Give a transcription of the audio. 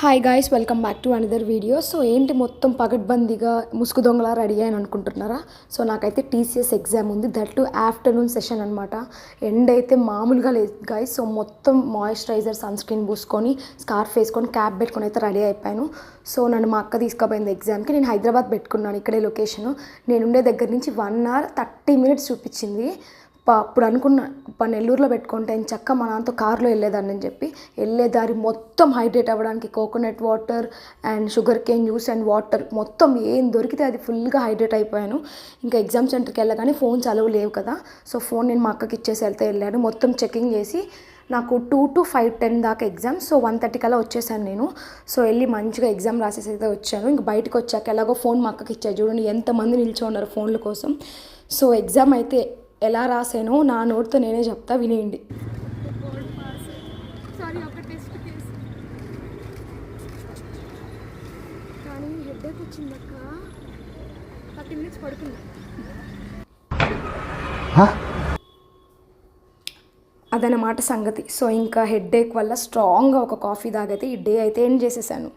Hi guys, welcome back to another video. So ఏంటి మొత్తం పగడ్బందీగా ముసుగు దొంగలా రెడీ అని అనుకుంటున్నారా? సో నాకైతే టీసీఎస్ ఎగ్జామ్ ఉంది, దట్ టు ఆఫ్టర్నూన్ సెషన్ అనమాట. ఎండ్ అయితే మామూలుగా లేదు గాయ్స్. సో మొత్తం మాయిశ్చరైజర్, సన్ స్క్రీన్ పూసుకొని, స్కార్ఫ్ వేసుకొని, క్యాప్ పెట్టుకొని అయితే రెడీ అయిపోయాను. సో నన్ను మా అక్క తీసుకుపోయింది ఎగ్జామ్కి. నేను హైదరాబాద్ పెట్టుకున్నాను, ఇక్కడే లొకేషను. నేను ఉండే దగ్గర నుంచి 1 hour 30 minutes చూపించింది. అప్పుడు అనుకున్నా నెల్లూరులో పెట్టుకుంటే చక్క మా నాన్నతో కార్లో వెళ్ళేదాన్ని అని చెప్పి. వెళ్ళేదారి మొత్తం హైడ్రేట్ అవ్వడానికి coconut water and sugar cane juice and water మొత్తం ఏం దొరికితే అది ఫుల్గా హైడ్రేట్ అయిపోయాను. ఇంకా ఎగ్జామ్ సెంటర్కి వెళ్ళగానే ఫోన్స్ అలవ్ లేవు కదా. సో ఫోన్ నేను మా అక్కకి ఇచ్చేసి వెళ్ళాను. మొత్తం చెకింగ్ చేసి నాకు 2 to 5:10 దాకా ఎగ్జామ్. సో 1:30 కల్లా వచ్చేసాను నేను. సో వెళ్ళి మంచిగా ఎగ్జామ్ రాసేసి అయితే వచ్చాను. ఇంక బయటకు వచ్చాక ఎలాగో ఫోన్ మా అక్కకి ఇచ్చాను. చూడండి ఎంతమంది నిల్చో ఉన్నారు ఫోన్ల కోసం. సో ఎగ్జామ్ అయితే ఎలా రాసానో నా నోట్తో నేనే చెప్తా, వినేయండి. కానీ హెడ్ఏక్ వచ్చిందక్క, 30 minutes పడుకుంది. అదనమాట సంగతి. సో ఇంకా హెడ్ఏక్ వల్ల స్ట్రాంగ్గా ఒక కాఫీ తాగైతే ఈ డే అయితే ఎండ్ చేసేసాను.